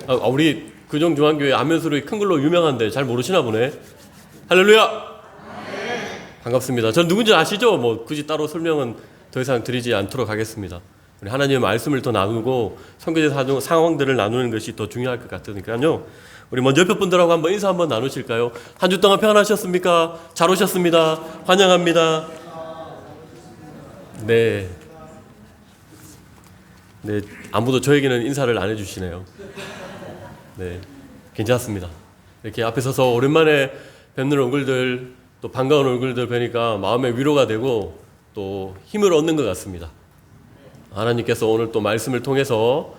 우리 구정중앙교회 안면소리 큰 걸로 유명한데 잘 모르시나 보네. 할렐루야. 반갑습니다. 전 누군지 아시죠? 뭐 굳이 따로 설명은 더 이상 드리지 않도록 하겠습니다. 우리 하나님의 말씀을 더 나누고 선교제 상황들을 나누는 것이 더 중요할 것 같으니까요. 우리 먼저 옆에 분들하고 한번 인사 한번 나누실까요? 한 주 동안 평안하셨습니까? 잘 오셨습니다. 환영합니다. 네. 네, 아무도 저에게는 인사를 안 해주시네요. 네, 괜찮습니다. 이렇게 앞에 서서 오랜만에 뵙는 얼굴들, 또 반가운 얼굴들 뵈니까 마음의 위로가 되고 또 힘을 얻는 것 같습니다. 하나님께서 오늘 또 말씀을 통해서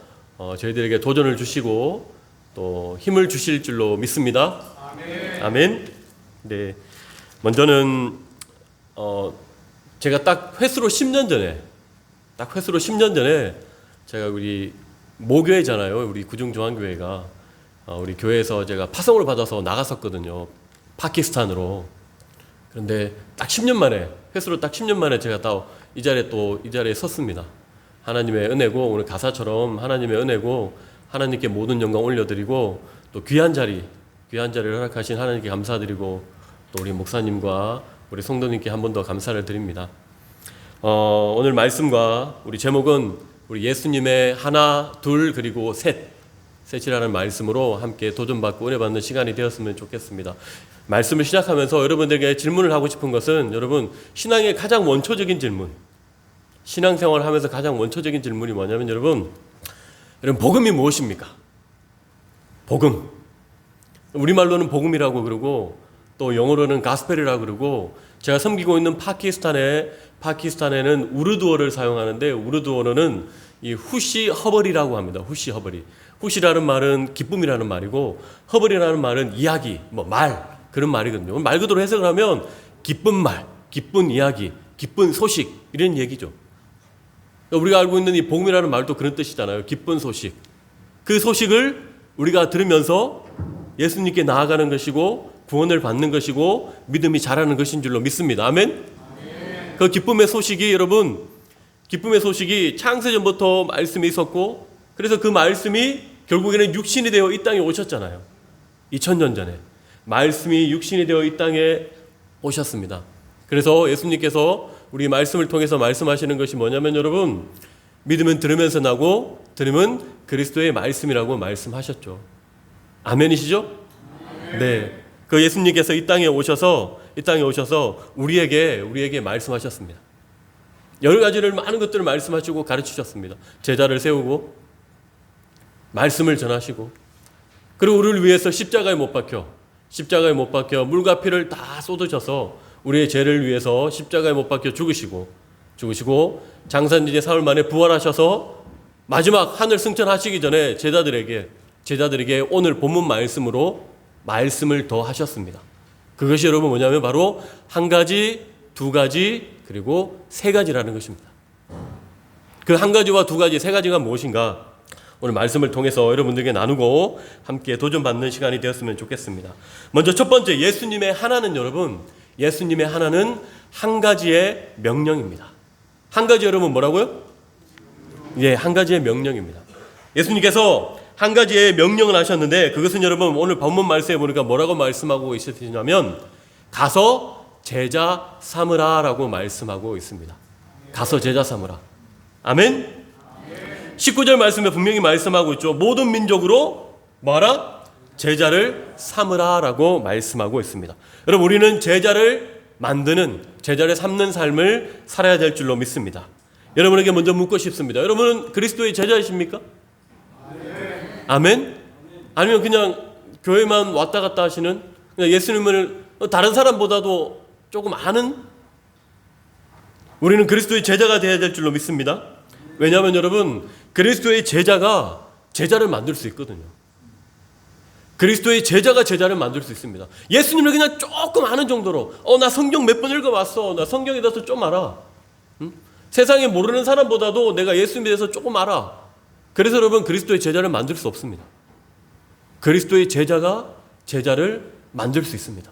저희들에게 도전을 주시고 또 힘을 주실 줄로 믿습니다. 아멘. 아멘. 네, 먼저는 제가 딱 횟수로 10년 전에 제가 우리 모교회잖아요. 우리 구중중앙교회가 우리 교회에서 제가 파송을 받아서 나갔었거든요. 파키스탄으로. 그런데 딱 10년 만에, 횟수로 딱 10년 만에 제가 이 자리에 섰습니다. 하나님의 은혜고, 오늘 가사처럼 하나님의 은혜고, 하나님께 모든 영광 올려드리고, 또 귀한 자리를 허락하신 하나님께 감사드리고, 또 우리 목사님과 우리 성도님께 한 번 더 감사를 드립니다. 오늘 말씀과 우리 제목은 우리 예수님의 하나, 둘, 그리고 셋이라는 말씀으로 함께 도전받고 은혜받는 시간이 되었으면 좋겠습니다. 말씀을 시작하면서 여러분들에게 질문을 하고 싶은 것은, 여러분, 신앙의 가장 원초적인 질문, 신앙생활을 하면서 가장 원초적인 질문이 뭐냐면, 여러분, 복음이 무엇입니까? 복음. 우리말로는 복음이라고 그러고 또 영어로는 가스펠이라고 그러고, 제가 섬기고 있는 파키스탄에는 우르두어를 사용하는데, 우르두어는 이 후시 허벌이라고 합니다. 후시 허벌이. 후시라는 말은 기쁨이라는 말이고, 허벌이라는 말은 이야기, 말, 그런 말이거든요. 말 그대로 해석을 하면 기쁜 말, 기쁜 이야기, 기쁜 소식, 이런 얘기죠. 우리가 알고 있는 이 복음이라는 말도 그런 뜻이잖아요. 기쁜 소식. 그 소식을 우리가 들으면서 예수님께 나아가는 것이고 구원을 받는 것이고 믿음이 자라는 것인 줄로 믿습니다. 아멘? 그 기쁨의 소식이, 여러분, 기쁨의 소식이 창세전부터 말씀이 있었고, 그래서 그 말씀이 결국에는 육신이 되어 이 땅에 오셨잖아요. 2000년 전에 말씀이 육신이 되어 이 땅에 오셨습니다. 그래서 예수님께서 우리 말씀을 통해서 말씀하시는 것이 뭐냐면, 여러분, 믿음은 들으면서 나고 들으면 그리스도의 말씀이라고 말씀하셨죠. 아멘이시죠? 네. 그 예수님께서 이 땅에 오셔서 우리에게 말씀하셨습니다. 여러 가지를, 많은 것들을 말씀하시고 가르치셨습니다. 제자를 세우고 말씀을 전하시고, 그리고 우리를 위해서 십자가에 못 박혀 물과 피를 다 쏟으셔서 우리의 죄를 위해서 십자가에 못 박혀 죽으시고 장사한 지 사흘 만에 부활하셔서 마지막 하늘 승천하시기 전에 제자들에게 오늘 본문 말씀으로 말씀을 더 하셨습니다. 그것이 여러분 뭐냐면 바로 한 가지, 두 가지, 그리고 세 가지라는 것입니다. 그 한 가지와 두 가지, 세 가지가 무엇인가 오늘 말씀을 통해서 여러분들에게 나누고 함께 도전받는 시간이 되었으면 좋겠습니다. 먼저 첫 번째, 예수님의 하나는, 여러분, 예수님의 하나는 한 가지의 명령입니다. 한 가지, 여러분, 뭐라고요? 예, 한 가지의 명령입니다. 예수님께서 한 가지의 명령을 하셨는데, 그것은 여러분 오늘 본문 말씀에 보니까 뭐라고 말씀하고 있으시냐면, 가서 제자 삼으라 라고 말씀하고 있습니다. 가서 제자 삼으라. 아멘? 19절 말씀에 분명히 말씀하고 있죠. 모든 민족으로 뭐하라? 제자를 삼으라 라고 말씀하고 있습니다. 여러분, 우리는 제자를 삼는 삶을 살아야 될 줄로 믿습니다. 여러분에게 먼저 묻고 싶습니다. 여러분은 그리스도의 제자이십니까? 아멘? 아니면 그냥 교회만 왔다 갔다 하시는, 그냥 예수님을 다른 사람보다도 조금 아는? 우리는 그리스도의 제자가 되어야 될 줄로 믿습니다. 왜냐하면 여러분, 그리스도의 제자가 제자를 만들 수 있거든요. 그리스도의 제자가 제자를 만들 수 있습니다. 예수님을 그냥 조금 아는 정도로, 나 성경 몇 번 읽어봤어, 나 성경에 대해서 좀 알아. 세상에 모르는 사람보다도 내가 예수님에 대해서 조금 알아. 그래서 여러분, 그리스도의 제자를 만들 수 없습니다. 그리스도의 제자가 제자를 만들 수 있습니다.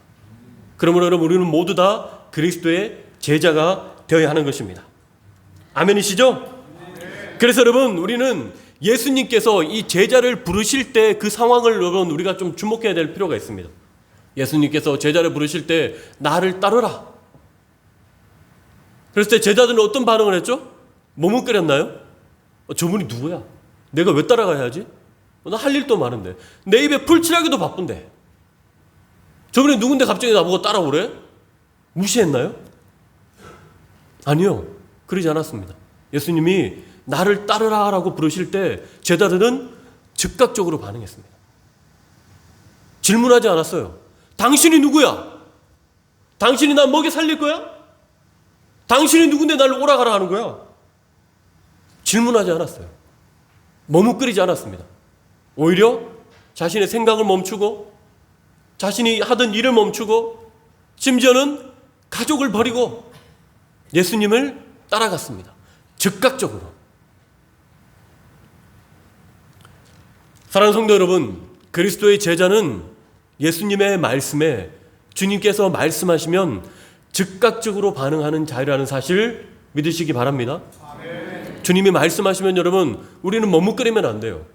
그러므로 여러분, 우리는 모두 다 그리스도의 제자가 되어야 하는 것입니다. 아멘이시죠? 그래서 여러분, 우리는 예수님께서 이 제자를 부르실 때 그 상황을 여러분 우리가 좀 주목해야 될 필요가 있습니다. 예수님께서 제자를 부르실 때 나를 따르라. 그랬을 때 제자들은 어떤 반응을 했죠? 머뭇거렸나요? 저분이 누구야? 내가 왜 따라가야 하지? 나 할 일도 많은데. 내 입에 풀칠하기도 바쁜데. 저분이 누군데 갑자기 나보고 따라오래? 무시했나요? 아니요. 그러지 않았습니다. 예수님이 나를 따르라라고 부르실 때 제자들은 즉각적으로 반응했습니다. 질문하지 않았어요. 당신이 누구야? 당신이 나 먹여 살릴 거야? 당신이 누군데 나를 오라가라 하는 거야? 질문하지 않았어요. 머뭇거리지 않았습니다. 오히려 자신의 생각을 멈추고 자신이 하던 일을 멈추고 심지어는 가족을 버리고 예수님을 따라갔습니다. 즉각적으로. 사랑하는 성도 여러분, 그리스도의 제자는 예수님의 말씀에 주님께서 말씀하시면 즉각적으로 반응하는 자유라는 사실 믿으시기 바랍니다. 아멘. 주님이 말씀하시면 여러분 우리는 머뭇거리면 안 돼요.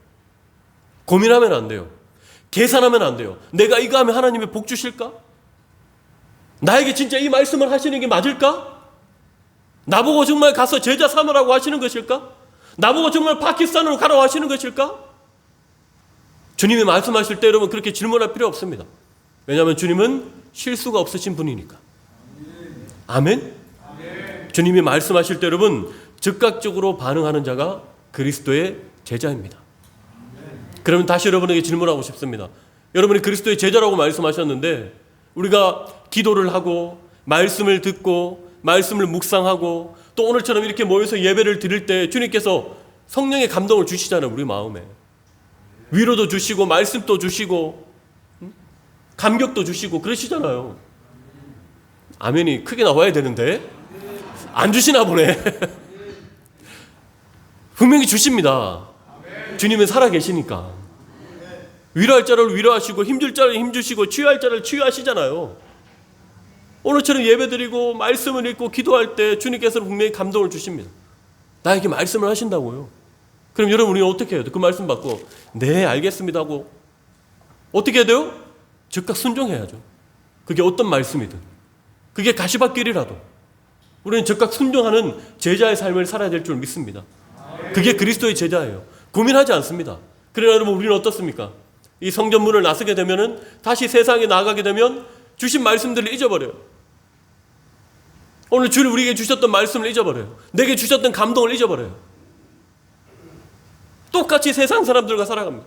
고민하면 안 돼요. 계산하면 안 돼요. 내가 이거 하면 하나님이 복 주실까? 나에게 진짜 이 말씀을 하시는 게 맞을까? 나보고 정말 가서 제자 삼으라고 하시는 것일까? 나보고 정말 파키스탄으로 가라고 하시는 것일까? 주님이 말씀하실 때 여러분 그렇게 질문할 필요 없습니다. 왜냐하면 주님은 실수가 없으신 분이니까. 아멘? 주님이 말씀하실 때 여러분 즉각적으로 반응하는 자가 그리스도의 제자입니다. 그러면 다시 여러분에게 질문하고 싶습니다. 여러분이 그리스도의 제자라고 말씀하셨는데 우리가 기도를 하고 말씀을 듣고 말씀을 묵상하고 또 오늘처럼 이렇게 모여서 예배를 드릴 때 주님께서 성령의 감동을 주시잖아요. 우리 마음에 위로도 주시고 말씀도 주시고 감격도 주시고 그러시잖아요. 아멘이 크게 나와야 되는데 안 주시나 보네. 분명히 주십니다. 주님은 살아계시니까. 위로할 자를 위로하시고 힘줄 자를 힘주시고 치유할 자를 치유하시잖아요. 오늘처럼 예배드리고 말씀을 읽고 기도할 때 주님께서는 분명히 감동을 주십니다. 나에게 말씀을 하신다고요. 그럼 여러분 우리는 어떻게 해야 돼요? 그 말씀 받고 네 알겠습니다 하고 어떻게 해야 돼요? 즉각 순종해야죠. 그게 어떤 말씀이든 그게 가시밭길이라도 우리는 즉각 순종하는 제자의 삶을 살아야 될 줄 믿습니다. 그게 그리스도의 제자예요. 고민하지 않습니다. 그러나 여러분 우리는 어떻습니까? 이 성전문을 나서게 되면은 다시 세상에 나가게 되면 주신 말씀들을 잊어버려요. 오늘 주님 우리에게 주셨던 말씀을 잊어버려요. 내게 주셨던 감동을 잊어버려요. 똑같이 세상 사람들과 살아갑니다.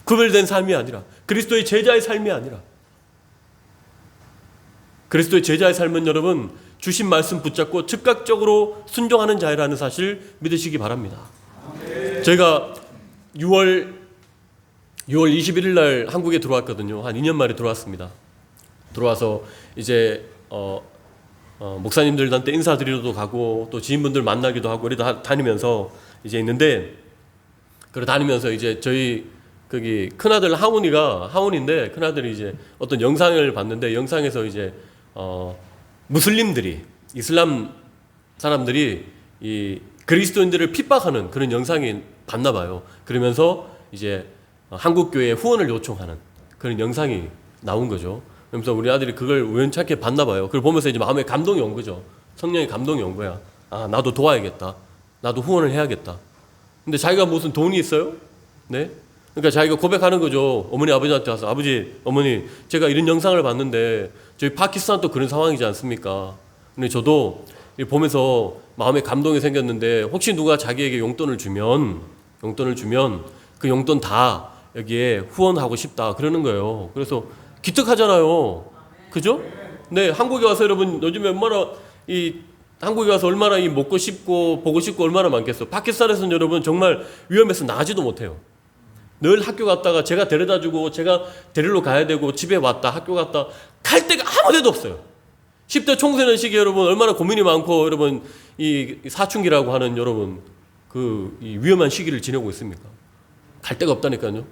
구별된 삶이 아니라 그리스도의 제자의 삶이 아니라 그리스도의 제자의 삶은 여러분 주신 말씀 붙잡고 즉각적으로 순종하는 자라는 사실 믿으시기 바랍니다. 제가 6월 21일 날 한국에 들어왔거든요. 한 2년 만에 들어왔습니다. 들어와서 이제 목사님들한테 인사드리러도 가고 또 지인분들 만나기도 하고 이러다 다니면서 이제 있는데 그러 다니면서 이제 저희 거기 큰아들 하운인데 큰아들이 이제 어떤 영상을 봤는데 영상에서 이제 무슬림들이 이슬람 사람들이 이 그리스도인들을 핍박하는 그런 영상이 봤나 봐요. 그러면서 이제 한국 교회에 후원을 요청하는 그런 영상이 나온 거죠. 그러면서 우리 아들이 그걸 우연찮게 봤나 봐요. 그걸 보면서 이제 마음에 감동이 온 거죠. 성령의 감동이 온 거야. 아, 나도 도와야겠다. 나도 후원을 해야겠다. 근데 자기가 무슨 돈이 있어요? 네? 그러니까 자기가 고백하는 거죠. 어머니 아버지한테 와서 아버지 어머니 제가 이런 영상을 봤는데 저희 파키스탄도 그런 상황이지 않습니까? 근데 저도 보면서 마음에 감동이 생겼는데 혹시 누가 자기에게 용돈을 주면 그 용돈 다 여기에 후원하고 싶다 그러는 거예요. 그래서 기특하잖아요. 그죠? 네, 한국에 와서 여러분 요즘에 얼마나 한국에 와서 얼마나 먹고 싶고 보고 싶고 얼마나 많겠어. 파키스탄에서는 여러분 정말 위험해서 나가지도 못해요. 늘 학교 갔다가 제가 데려다주고 제가 데리러 가야 되고 집에 왔다 학교 갔다 갈 데가 아무 데도 없어요. 10대 총선의 시기에 여러분 얼마나 고민이 많고 여러분 이 사춘기라고 하는 여러분 이 위험한 시기를 지내고 있습니까? 갈 데가 없다니까요.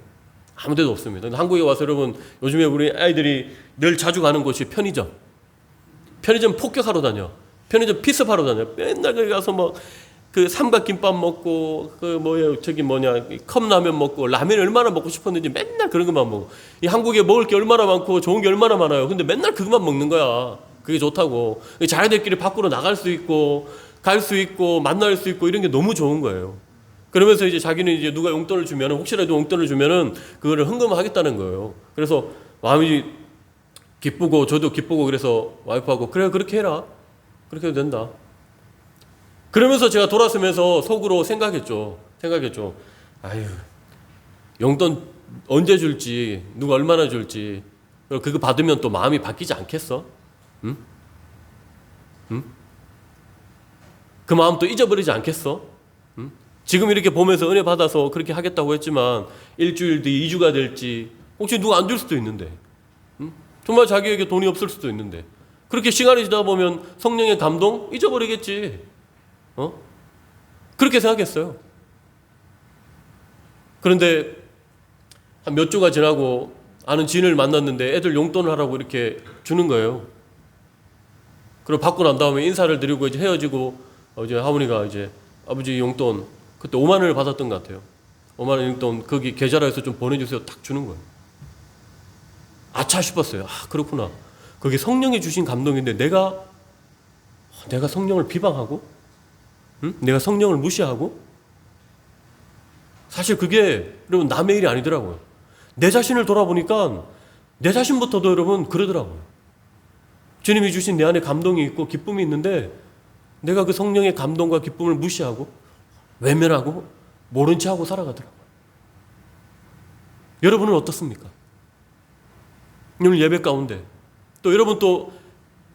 아무 데도 없습니다. 한국에 와서 여러분 요즘에 우리 아이들이 늘 자주 가는 곳이 편의점 폭격하러 다녀. 편의점 피습하러 다녀. 맨날 거기 가서 뭐 그 삼각김밥 먹고 그 컵라면 먹고 라면 얼마나 먹고 싶었는지 맨날 그런 것만 먹어. 이 한국에 먹을 게 얼마나 많고 좋은 게 얼마나 많아요. 근데 맨날 그것만 먹는 거야. 그게 좋다고. 자기들끼리 밖으로 나갈 수 있고 갈 수 있고 만날 수 있고 이런 게 너무 좋은 거예요. 그러면서 이제 자기는 이제 누가 용돈을 주면 혹시라도 용돈을 주면은 그거를 헌금하겠다는 거예요. 그래서 마음이 기쁘고 저도 기쁘고 그래서 와이프하고 그래 그렇게 해라. 그렇게 해도 된다. 그러면서 제가 돌아서면서 속으로 생각했죠. 아유, 용돈 언제 줄지, 누가 얼마나 줄지, 그거 받으면 또 마음이 바뀌지 않겠어? 응? 그 마음 또 잊어버리지 않겠어? 응? 지금 이렇게 보면서 은혜 받아서 그렇게 하겠다고 했지만 일주일 뒤 2주가 될지 혹시 누가 안 줄 수도 있는데, 응? 정말 자기에게 돈이 없을 수도 있는데, 그렇게 시간이 지나다 보면 성령의 감동 잊어버리겠지. 그렇게 생각했어요. 그런데 한 몇 주가 지나고 아는 지인을 만났는데 애들 용돈을 하라고 이렇게 주는 거예요. 그리고 받고 난 다음에 인사를 드리고 이제 헤어지고 이제 하모니가 이제 아버지 용돈 그때 5만 원을 받았던 것 같아요. 5만 원 용돈 거기 계좌로해서 좀 보내주세요. 딱 주는 거예요. 아차 싶었어요. 아 그렇구나. 그게 성령이 주신 감동인데 내가 성령을 비방하고 응? 내가 성령을 무시하고? 사실 그게 여러분 남의 일이 아니더라고요. 내 자신을 돌아보니까 내 자신부터도 여러분 그러더라고요. 주님이 주신 내 안에 감동이 있고 기쁨이 있는데 내가 그 성령의 감동과 기쁨을 무시하고 외면하고 모른 채 하고 살아가더라고요. 여러분은 어떻습니까? 오늘 예배 가운데 또 여러분 또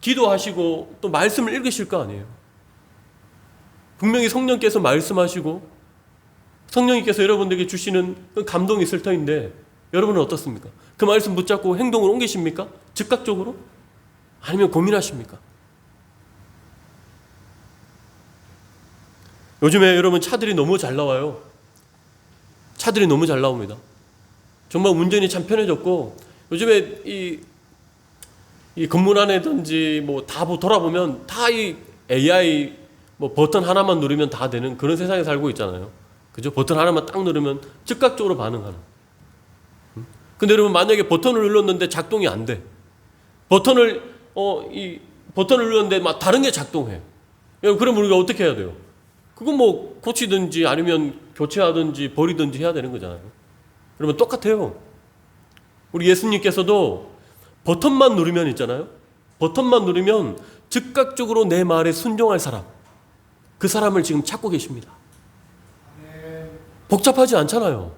기도하시고 또 말씀을 읽으실 거 아니에요. 분명히 성령께서 말씀하시고 성령님께서 여러분들에게 주시는 그 감동이 있을 터인데 여러분은 어떻습니까? 그 말씀 붙잡고 행동을 옮기십니까? 즉각적으로? 아니면 고민하십니까? 요즘에 여러분 차들이 너무 잘 나와요. 차들이 너무 잘 나옵니다. 정말 운전이 참 편해졌고 요즘에 이 건물 안에든지 뭐 다 돌아보면 다 이 AI 뭐 버튼 하나만 누르면 다 되는 그런 세상에 살고 있잖아요. 그죠? 버튼 하나만 딱 누르면 즉각적으로 반응하는. 근데 여러분 만약에 버튼을 눌렀는데 작동이 안 돼. 버튼을 눌렀는데 막 다른 게 작동해. 그럼 우리가 어떻게 해야 돼요? 그건 뭐 고치든지 아니면 교체하든지 버리든지 해야 되는 거잖아요. 그러면 똑같아요. 우리 예수님께서도 버튼만 누르면 있잖아요. 버튼만 누르면 즉각적으로 내 말에 순종할 사람. 그 사람을 지금 찾고 계십니다. 복잡하지 않잖아요.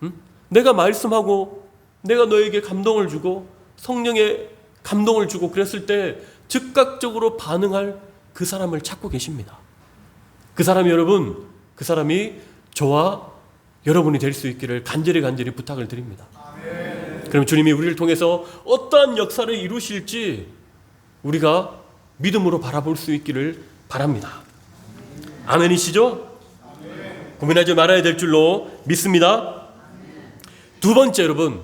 응? 내가 말씀하고 내가 너에게 감동을 주고 성령의 감동을 주고 그랬을 때 즉각적으로 반응할 그 사람을 찾고 계십니다. 그 사람이 여러분, 그 사람이 저와 여러분이 될 수 있기를 간절히 부탁을 드립니다. 그럼 주님이 우리를 통해서 어떠한 역사를 이루실지 우리가 믿음으로 바라볼 수 있기를 바랍니다. 아멘이시죠? 고민하지 말아야 될 줄로 믿습니다. 두 번째 여러분,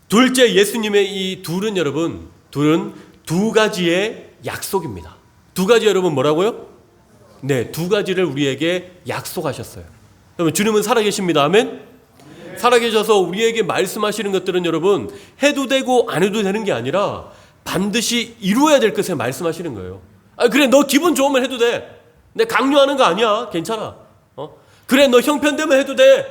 둘째 예수님의 이 둘은 여러분, 두 가지의 약속입니다. 두 가지 여러분 뭐라고요? 네, 두 가지를 우리에게 약속하셨어요. 여러분 주님은 살아계십니다. 아멘? 살아계셔서 우리에게 말씀하시는 것들은 여러분 해도 되고 안 해도 되는 게 아니라 반드시 이루어야 될 것에 말씀하시는 거예요. 아 그래 너 기분 좋으면 해도 돼. 내 강요하는 거 아니야. 괜찮아. 그래 너 형편되면 해도 돼.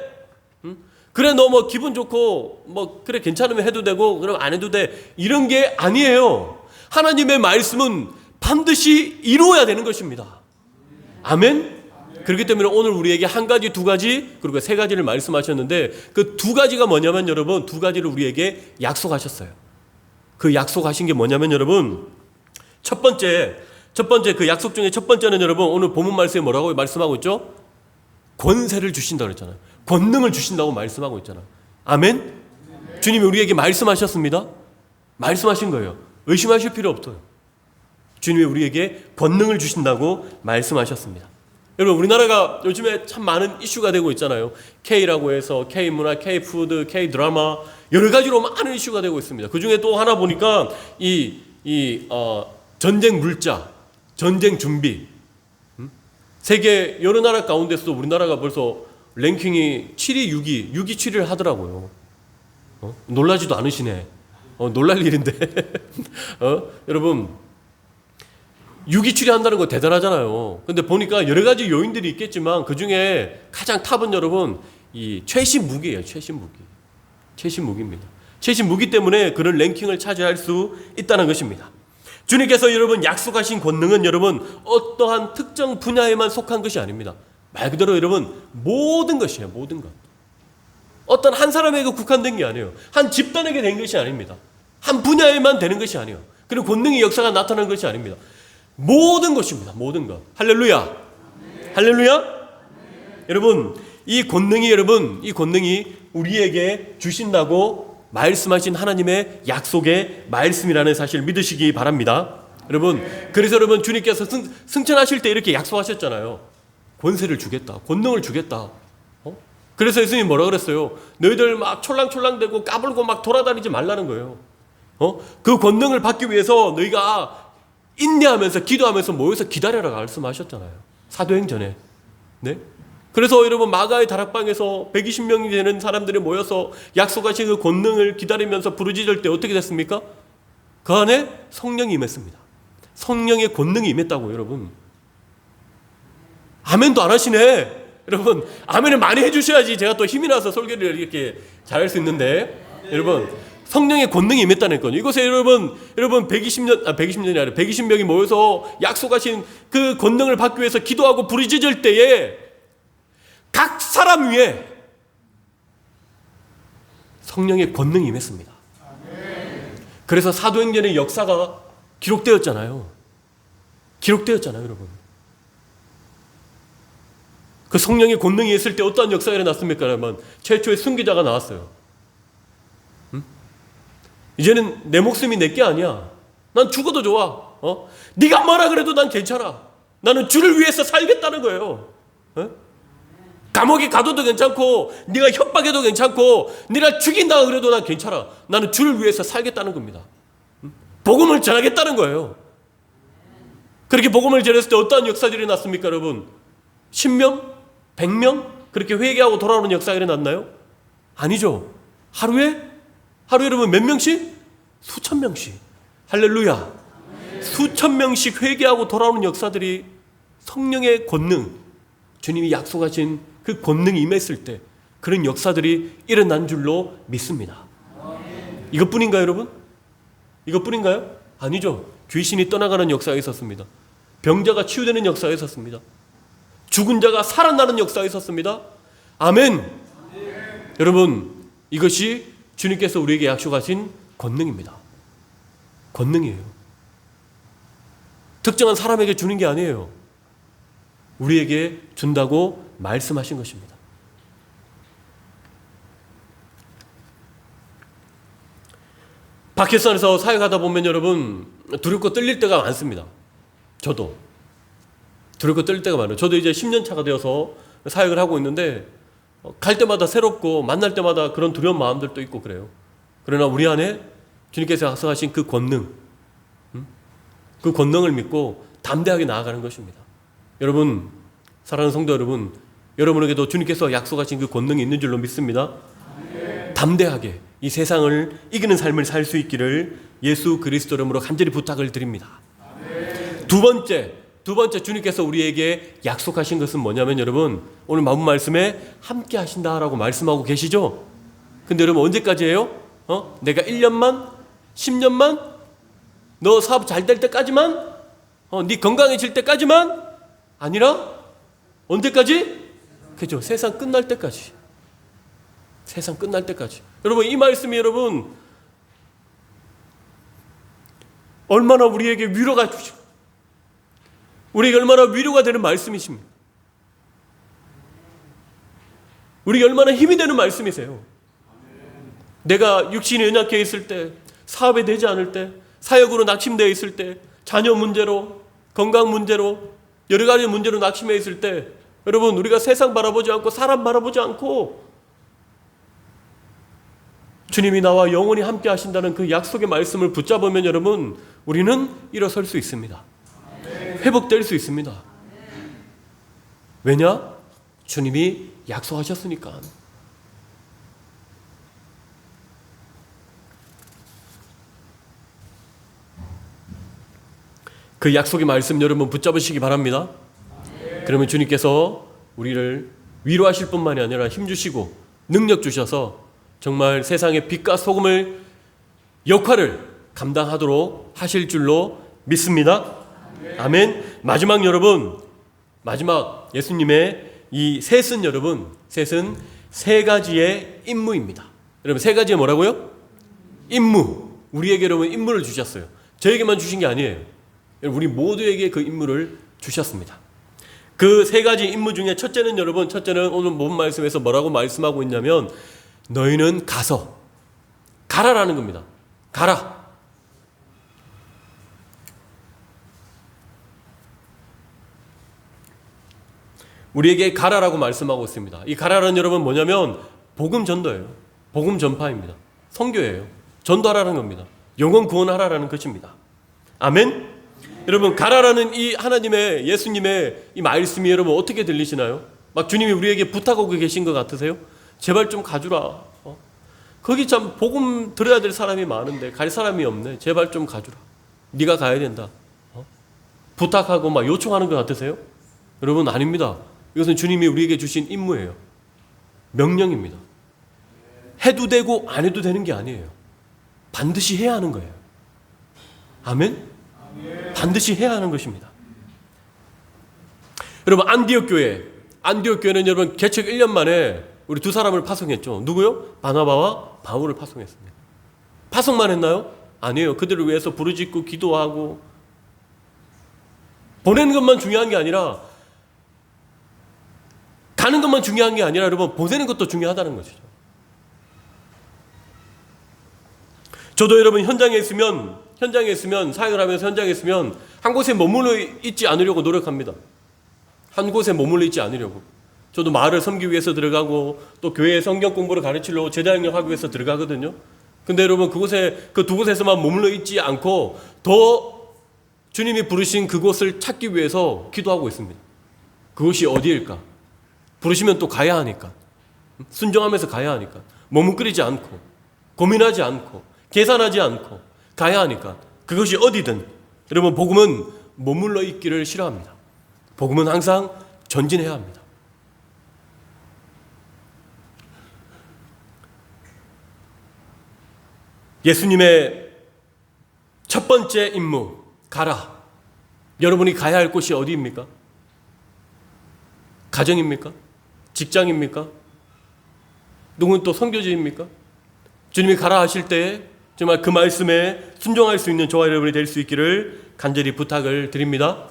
그래 너 뭐 기분 좋고 뭐 그래 괜찮으면 해도 되고 그럼 안 해도 돼. 이런 게 아니에요. 하나님의 말씀은 반드시 이루어야 되는 것입니다. 아멘? 그렇기 때문에 오늘 우리에게 한 가지, 두 가지, 그리고 세 가지를 말씀하셨는데 그 두 가지가 뭐냐면 여러분 두 가지를 우리에게 약속하셨어요. 그 약속하신 게 뭐냐면 여러분 첫 번째 그 약속 중에 첫 번째는 여러분 오늘 본문 말씀에 뭐라고 말씀하고 있죠? 권세를 주신다고 그랬잖아요. 권능을 주신다고 말씀하고 있잖아요. 아멘? 주님이 우리에게 말씀하셨습니다. 말씀하신 거예요. 의심하실 필요 없어요. 주님이 우리에게 권능을 주신다고 말씀하셨습니다. 여러분 우리나라가 요즘에 참 많은 이슈가 되고 있잖아요. K라고 해서 K문화, K푸드, K드라마 여러 가지로 많은 이슈가 되고 있습니다. 그중에 또 하나 보니까 전쟁 물자, 전쟁 준비 세계 여러 나라 가운데서도 우리나라가 벌써 랭킹이 7위, 6위, 6위, 7위를 하더라고요. 놀라지도 않으시네. 놀랄 일인데. 여러분, 6위, 7위 한다는 거 대단하잖아요. 근데 보니까 여러 가지 요인들이 있겠지만 그 중에 가장 탑은 여러분, 이 최신 무기예요. 최신 무기. 최신 무기입니다. 최신 무기 때문에 그런 랭킹을 차지할 수 있다는 것입니다. 주님께서 여러분 약속하신 권능은 여러분 어떠한 특정 분야에만 속한 것이 아닙니다. 말 그대로 여러분 모든 것이에요. 모든 것. 어떤 한 사람에게 국한된 게 아니에요. 한 집단에게 된 것이 아닙니다. 한 분야에만 되는 것이 아니에요. 그리고 권능의 역사가 나타나는 것이 아닙니다. 모든 것입니다. 모든 것. 할렐루야. 할렐루야. 여러분 이 권능이 우리에게 주신다고 말씀하신 하나님의 약속의 말씀이라는 사실을 믿으시기 바랍니다. 여러분, 그래서 여러분 주님께서 승천하실 때 이렇게 약속하셨잖아요. 권세를 주겠다. 권능을 주겠다. 그래서 예수님이 뭐라 그랬어요? 너희들 막 촐랑촐랑대고 까불고 막 돌아다니지 말라는 거예요. 그 권능을 받기 위해서 너희가 인내하면서 기도하면서 모여서 기다려라 말씀하셨잖아요. 사도행전에. 네? 그래서 여러분 마가의 다락방에서 120명이 되는 사람들이 모여서 약속하신 그 권능을 기다리면서 부르짖을 때 어떻게 됐습니까? 그 안에 성령이 임했습니다. 성령의 권능이 임했다고 여러분. 아멘도 안 하시네. 여러분 아멘을 많이 해주셔야지 제가 또 힘이 나서 설교를 이렇게 잘할 수 있는데 여러분 성령의 권능이 임했다는 거죠. 이곳에 여러분 120년이 아니라 120명이 모여서 약속하신 그 권능을 받기 위해서 기도하고 부르짖을 때에 각 사람 위에 성령의 권능이 임했습니다. 그래서 사도행전의 역사가 기록되었잖아요. 여러분. 그 성령의 권능이 있을 때 어떠한 역사가 일어났습니까? 여러분, 최초의 순교자가 나왔어요. 이제는 내 목숨이 내게 아니야. 난 죽어도 좋아. 네가 뭐라 그래도 난 괜찮아. 나는 주를 위해서 살겠다는 거예요. 감옥에 가둬도 괜찮고 네가 협박해도 괜찮고 네가 죽인다 그래도 난 괜찮아. 나는 주를 위해서 살겠다는 겁니다. 복음을 전하겠다는 거예요. 그렇게 복음을 전했을 때 어떠한 역사들이 났습니까 여러분? 10명? 100명? 그렇게 회개하고 돌아오는 역사가 일어났나요? 아니죠. 하루에 여러분 몇 명씩? 수천 명씩. 할렐루야. 수천 명씩 회개하고 돌아오는 역사들이 성령의 권능, 주님이 약속하신 그 권능이 임했을 때 그런 역사들이 일어난 줄로 믿습니다. 이것뿐인가요 여러분? 이것뿐인가요? 아니죠. 귀신이 떠나가는 역사가 있었습니다. 병자가 치유되는 역사가 있었습니다. 죽은 자가 살아나는 역사가 있었습니다. 아멘. 여러분 이것이 주님께서 우리에게 약속하신 권능입니다. 권능이에요. 특정한 사람에게 주는 게 아니에요. 우리에게 준다고 말씀하신 것입니다. 밖에서 사역하다 보면 여러분 두렵고 떨릴 때가 많습니다. 저도 두렵고 떨릴 때가 많아요. 저도 이제 10년 차가 되어서 사역을 하고 있는데 갈 때마다 새롭고 만날 때마다 그런 두려운 마음들도 있고 그래요. 그러나 우리 안에 주님께서 약속하신 그 권능, 그 권능을 믿고 담대하게 나아가는 것입니다. 여러분, 사랑하는 성도 여러분, 여러분에게도 주님께서 약속하신 그 권능이 있는 줄로 믿습니다. 담대하게 이 세상을 이기는 삶을 살 수 있기를 예수 그리스도 이름으로 간절히 부탁을 드립니다. 두 번째 주님께서 우리에게 약속하신 것은 뭐냐면 여러분 오늘 마음 말씀에 함께 하신다라고 말씀하고 계시죠? 근데 여러분 언제까지예요? 내가 1년만? 10년만? 너 사업 잘 될 때까지만? 네 건강해질 때까지만? 아니라 언제까지? 그죠? 세상 끝날 때까지. 세상 끝날 때까지. 여러분 이 말씀이 여러분 얼마나 우리에게 위로가 주죠. 우리에게 얼마나 위로가 되는 말씀이십니까? 우리에게 얼마나 힘이 되는 말씀이세요. 내가 육신이 연약해 있을 때, 사업에 되지 않을 때, 사역으로 낙심되어 있을 때, 자녀 문제로, 건강 문제로, 여러 가지 문제로 낙심해 있을 때 여러분 우리가 세상 바라보지 않고 사람 바라보지 않고 주님이 나와 영원히 함께 하신다는 그 약속의 말씀을 붙잡으면 여러분 우리는 일어설 수 있습니다. 회복될 수 있습니다. 왜냐? 주님이 약속하셨으니까. 그 약속의 말씀 여러분 붙잡으시기 바랍니다. 그러면 주님께서 우리를 위로하실 뿐만이 아니라 힘주시고 능력 주셔서 정말 세상의 빛과 소금을 역할을 감당하도록 하실 줄로 믿습니다. 아멘. 마지막 여러분, 마지막 예수님의 이 셋은 여러분, 셋은 세 가지의 임무입니다. 여러분 세 가지의 뭐라고요? 임무. 우리에게 여러분 임무를 주셨어요. 저에게만 주신 게 아니에요. 우리 모두에게 그 임무를 주셨습니다. 그 세 가지 임무 중에 첫째는 여러분, 첫째는 오늘 본 말씀에서 뭐라고 말씀하고 있냐면 너희는 가서 가라라는 겁니다. 가라. 우리에게 가라라고 말씀하고 있습니다. 이 가라는 여러분 뭐냐면 복음 전도예요. 복음 전파입니다. 선교예요. 전도하라는 겁니다. 영혼 구원하라라는 것입니다. 아멘. 여러분 가라라는 이 하나님의 예수님의 이 말씀이 여러분 어떻게 들리시나요? 막 주님이 우리에게 부탁하고 계신 것 같으세요? 제발 좀 가주라. 거기 참 복음 들어야 될 사람이 많은데 갈 사람이 없네. 제발 좀 가주라. 네가 가야 된다. 부탁하고 막 요청하는 것 같으세요? 여러분 아닙니다. 이것은 주님이 우리에게 주신 임무예요. 명령입니다. 해도 되고 안 해도 되는 게 아니에요. 반드시 해야 하는 거예요. 아멘? 반드시 해야 하는 것입니다. 여러분 안디옥 교회는 여러분 개척 1년 만에 우리 두 사람을 파송했죠. 누구요? 바나바와 바울을 파송했습니다. 파송만 했나요? 아니에요. 그들을 위해서 부르짖고 기도하고 보내는 것만 중요한 게 아니라 가는 것만 중요한 게 아니라 여러분 보내는 것도 중요하다는 것이죠. 저도 여러분 현장에 있으면 사역을 하면서 현장에 있으면 한 곳에 머물러 있지 않으려고 노력합니다. 한 곳에 머물러 있지 않으려고. 저도 마을을 섬기기 위해서 들어가고 또 교회에 성경 공부를 가르치려고 제자양력 하기 위해서 들어가거든요. 근데 여러분 그곳에 그 두 곳에서만 머물러 있지 않고 더 주님이 부르신 그곳을 찾기 위해서 기도하고 있습니다. 그곳이 어디일까? 부르시면 또 가야 하니까. 순종하면서 가야 하니까. 머뭇거리지 않고 고민하지 않고 계산하지 않고 가야 하니까. 그것이 어디든 여러분 복음은 머물러 있기를 싫어합니다. 복음은 항상 전진해야 합니다. 예수님의 첫 번째 임무, 가라. 여러분이 가야 할 곳이 어디입니까? 가정입니까? 직장입니까? 누구는 또 선교지입니까? 주님이 가라 하실 때 정말 그 말씀에 순종할 수 있는 저와 여러분이 될 수 있기를 간절히 부탁을 드립니다.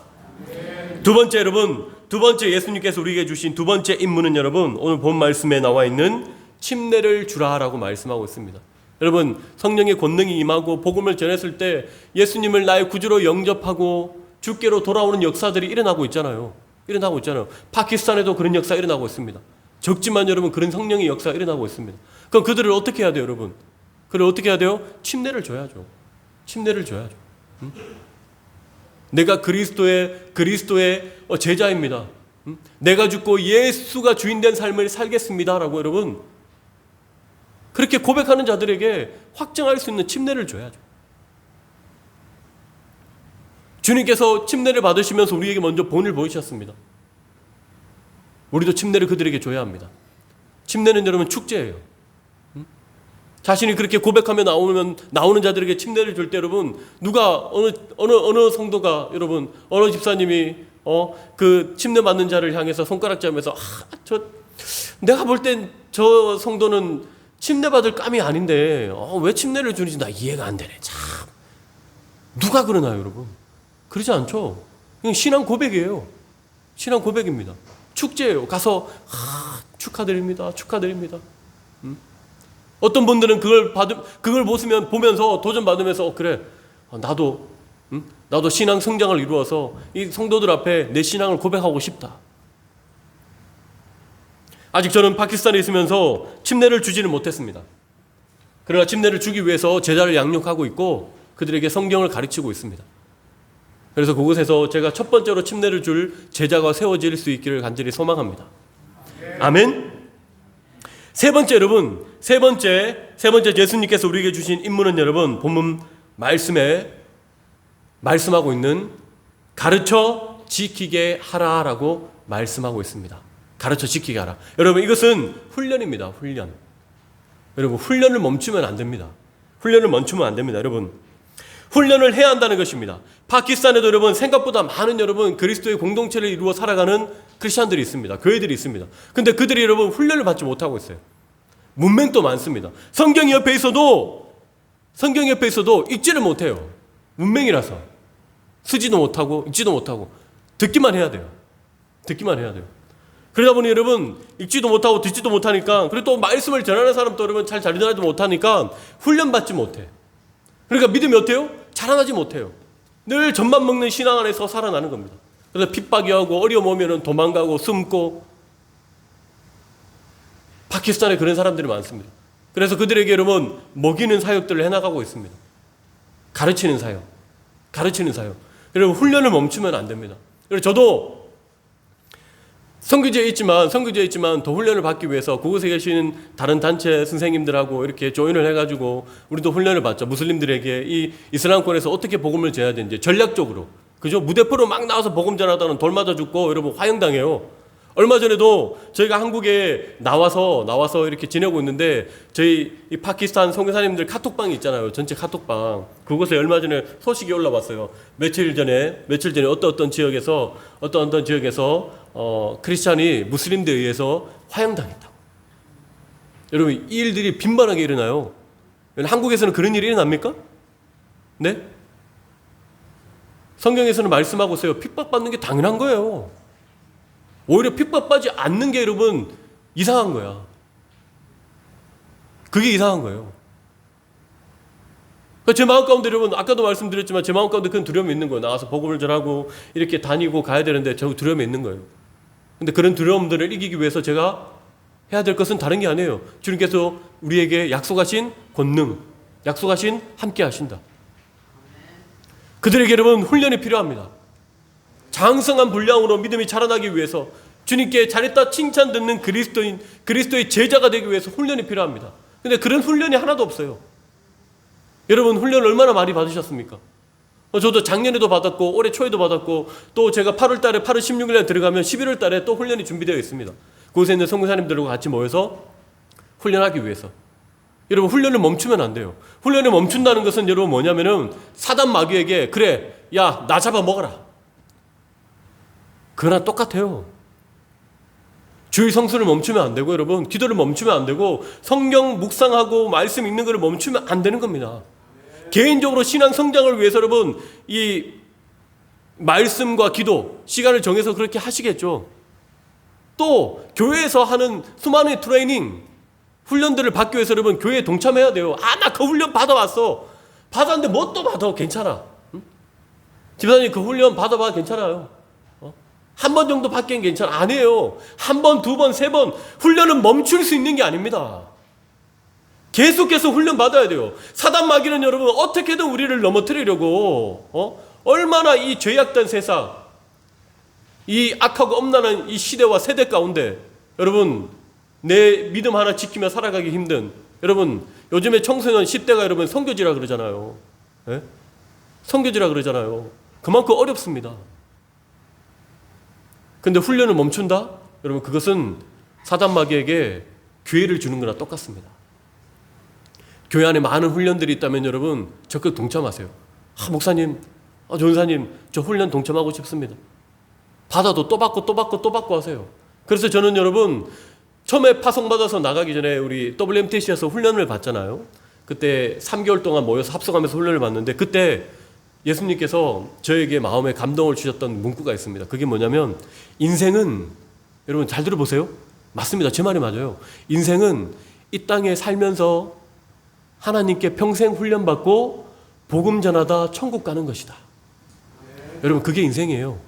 두 번째 예수님께서 우리에게 주신 두 번째 임무는 여러분 오늘 본 말씀에 나와 있는 침례를 주라라고 말씀하고 있습니다. 여러분 성령의 권능이 임하고 복음을 전했을 때 예수님을 나의 구주로 영접하고 주께로 돌아오는 역사들이 일어나고 있잖아요. 파키스탄에도 그런 역사 일어나고 있습니다. 적지만 여러분 그런 성령의 역사가 일어나고 있습니다. 그럼 그들을 어떻게 해야 돼요, 여러분? 그를 어떻게 해야 돼요? 침례를 줘야죠. 응? 내가 그리스도의 제자입니다. 응? 내가 죽고 예수가 주인된 삶을 살겠습니다라고 여러분 그렇게 고백하는 자들에게 확증할 수 있는 침례를 줘야죠. 주님께서 침례를 받으시면서 우리에게 먼저 본을 보이셨습니다. 우리도 침례를 그들에게 줘야 합니다. 침례는 여러분 축제예요. 자신이 그렇게 고백하며 나오는 자들에게 침례를 줄 때 여러분 누가 어느 성도가 여러분 어느 집사님이 그 침례 받는 자를 향해서 손가락질하면서 내가 볼 땐 저 성도는 침례 받을 감이 아닌데 왜 침례를 주는지 나 이해가 안 되네. 참 누가 그러나요, 여러분? 그러지 않죠. 그냥 신앙 고백이에요. 신앙 고백입니다. 축제예요. 가서 축하드립니다. 어떤 분들은 그걸 보면서 도전 받으면서 그래 나도 신앙 성장을 이루어서 이 성도들 앞에 내 신앙을 고백하고 싶다. 아직 저는 파키스탄에 있으면서 침례를 주지는 못했습니다. 그러나 침례를 주기 위해서 제자를 양육하고 있고 그들에게 성경을 가르치고 있습니다. 그래서 그곳에서 제가 첫 번째로 침례를 줄 제자가 세워질 수 있기를 간절히 소망합니다. 아멘. 세 번째 여러분, 세 번째 예수님께서 우리에게 주신 임무는 여러분 본문 말씀에 말씀하고 있는 가르쳐 지키게 하라라고 말씀하고 있습니다. 가르쳐 지키게 하라. 여러분 이것은 훈련입니다. 훈련. 여러분 훈련을 멈추면 안 됩니다. 훈련을 멈추면 안 됩니다. 여러분 훈련을 해야 한다는 것입니다. 파키스탄에도 여러분 생각보다 많은 여러분 그리스도의 공동체를 이루어 살아가는 크리스천들이 있습니다. 교회들이 있습니다. 근데 그들이 여러분 훈련을 받지 못하고 있어요. 문맹도 많습니다. 성경이 옆에 있어도 읽지를 못해요. 문맹이라서 쓰지도 못하고 읽지도 못하고 듣기만 해야 돼요. 듣기만 해야 돼요. 그러다 보니 여러분 읽지도 못하고 듣지도 못하니까, 그리고 또 말씀을 전하는 사람도 여러분 잘 전하지 못하니까 훈련받지 못해. 그러니까 믿음이 어때요? 자라나지 못해요. 늘 젖만 먹는 신앙 안에서 살아나는 겁니다. 그래서 핍박이 하고 어려움 오면은 도망가고 숨고, 파키스탄에 그런 사람들이 많습니다. 그래서 그들에게 여러분 먹이는 사역들을 해나가고 있습니다. 가르치는 사역. 여러분 훈련을 멈추면 안 됩니다. 그래서 저도 선교지에 있지만 더 훈련을 받기 위해서 그곳에 계시는 다른 단체 선생님들하고 이렇게 조인을 해가지고 우리도 훈련을 받죠. 무슬림들에게 이 이슬람권에서 어떻게 복음을 전해야 되는지 전략적으로, 그죠? 무대포로 막 나와서 복음 전하다는 돌 맞아 죽고 여러분 화형당해요. 얼마 전에도 저희가 한국에 나와서 이렇게 지내고 있는데 저희 이 파키스탄 선교사님들 카톡방이 있잖아요. 전체 카톡방. 그곳에 얼마 전에 소식이 올라왔어요. 며칠 전에 어떤 지역에서 크리스찬이 무슬림들에 의해서 화형당했다고. 여러분 이 일들이 빈번하게 일어나요. 한국에서는 그런 일이 일어납니까? 네? 성경에서는 말씀하고 있어요. 핍박받는 게 당연한 거예요. 오히려 핍박받지 않는 게 여러분 이상한 거야. 그게 이상한 거예요. 제 마음 가운데 여러분 아까도 말씀드렸지만 제 마음 가운데 그런 두려움이 있는 거예요. 나와서 복음을 전하고 이렇게 다니고 가야 되는데 저 두려움이 있는 거예요. 근데 그런 두려움들을 이기기 위해서 제가 해야 될 것은 다른 게 아니에요. 주님께서 우리에게 약속하신 권능, 약속하신 함께 하신다. 그들에게 여러분 훈련이 필요합니다. 장성한 분량으로 믿음이 자라나기 위해서 주님께 잘했다 칭찬 듣는 그리스도의 제자가 되기 위해서 훈련이 필요합니다. 근데 그런 훈련이 하나도 없어요. 여러분 훈련 얼마나 많이 받으셨습니까? 저도 작년에도 받았고 올해 초에도 받았고, 또 제가 8월 16일에 들어가면 11월 달에 또 훈련이 준비되어 있습니다. 그곳에 있는 선교사님들과 같이 모여서 훈련하기 위해서. 여러분 훈련을 멈추면 안 돼요. 훈련을 멈춘다는 것은 여러분 뭐냐면은 사단 마귀에게 그래 야 나 잡아 먹어라, 그거랑 똑같아요. 주의 성수를 멈추면 안 되고 여러분 기도를 멈추면 안 되고 성경 묵상하고 말씀 읽는 것을 멈추면 안 되는 겁니다. 개인적으로 신앙 성장을 위해서 여러분 이 말씀과 기도 시간을 정해서 그렇게 하시겠죠. 또 교회에서 하는 수많은 트레이닝 훈련들을 받기 위해서 여러분 교회에 동참해야 돼요. 나 그 훈련 받아왔어. 받았는데 뭐 또 받아. 괜찮아. 응? 집사님 그 훈련 받아봐. 괜찮아요. 한 번 정도 받기엔 괜찮아. 아니에요. 한 번, 두 번, 세 번 훈련은 멈출 수 있는 게 아닙니다. 계속해서 훈련 받아야 돼요. 사단 마귀는 여러분 어떻게든 우리를 넘어뜨리려고 얼마나 이 죄악된 세상, 이 악하고 엄란한 이 시대와 세대 가운데 여러분 내 믿음 하나 지키며 살아가기 힘든, 여러분 요즘에 청소년 10대가 여러분 선교지라 그러잖아요. 네? 선교지라 그러잖아요. 그만큼 어렵습니다. 근데 훈련을 멈춘다? 여러분 그것은 사단 마귀에게 기회를 주는 거나 똑같습니다. 교회 안에 많은 훈련들이 있다면 여러분 적극 동참하세요. 목사님, 전사님 저 훈련 동참하고 싶습니다. 받아도 또 받고 하세요. 그래서 저는 여러분 처음에 파송받아서 나가기 전에 우리 WMTC에서 훈련을 받잖아요. 그때 3개월 동안 모여서 합성하면서 훈련을 받는데 그때 예수님께서 저에게 마음에 감동을 주셨던 문구가 있습니다. 그게 뭐냐면 인생은, 여러분 잘 들어보세요. 맞습니다. 제 말이 맞아요. 인생은 이 땅에 살면서 하나님께 평생 훈련받고 복음 전하다 천국 가는 것이다. 여러분 그게 인생이에요.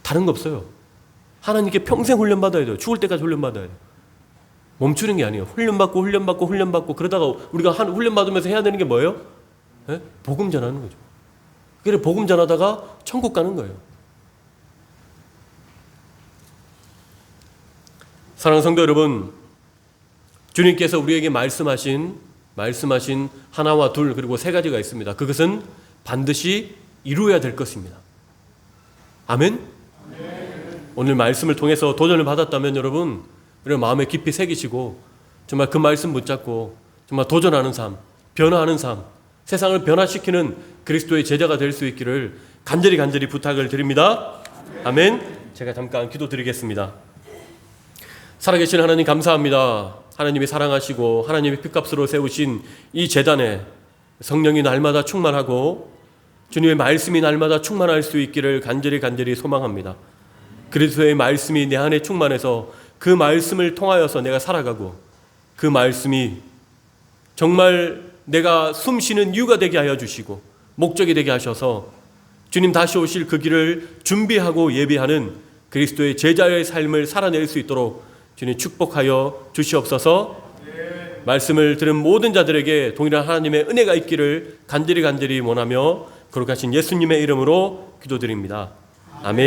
다른 거 없어요. 하나님께 평생 훈련받아야 돼요. 죽을 때까지 훈련받아야 돼요. 멈추는 게 아니에요. 훈련받고 그러다가 우리가 훈련받으면서 해야 되는 게 뭐예요? 네? 복음 전하는 거죠. 그래 복음 전하다가 천국 가는 거예요. 사랑하는 성도 여러분, 주님께서 우리에게 말씀하신 하나와 둘 그리고 세 가지가 있습니다. 그것은 반드시 이루어야 될 것입니다. 아멘? 오늘 말씀을 통해서 도전을 받았다면 여러분, 우리 마음에 깊이 새기시고 정말 그 말씀 붙잡고 정말 도전하는 삶, 변화하는 삶, 세상을 변화시키는 그리스도의 제자가 될 수 있기를 간절히 부탁을 드립니다. 아멘. 제가 잠깐 기도드리겠습니다. 살아계신 하나님 감사합니다. 하나님이 사랑하시고 하나님이 핏값으로 세우신 이 제단에 성령이 날마다 충만하고 주님의 말씀이 날마다 충만할 수 있기를 간절히 소망합니다. 그리스도의 말씀이 내 안에 충만해서 그 말씀을 통하여서 내가 살아가고 그 말씀이 정말 내가 숨쉬는 이유가 되게 하여 주시고 목적이 되게 하셔서 주님 다시 오실 그 길을 준비하고 예비하는 그리스도의 제자의 삶을 살아낼 수 있도록 주님 축복하여 주시옵소서. 말씀을 들은 모든 자들에게 동일한 하나님의 은혜가 있기를 간절히 원하며 거룩하신 예수님의 이름으로 기도드립니다. 아멘.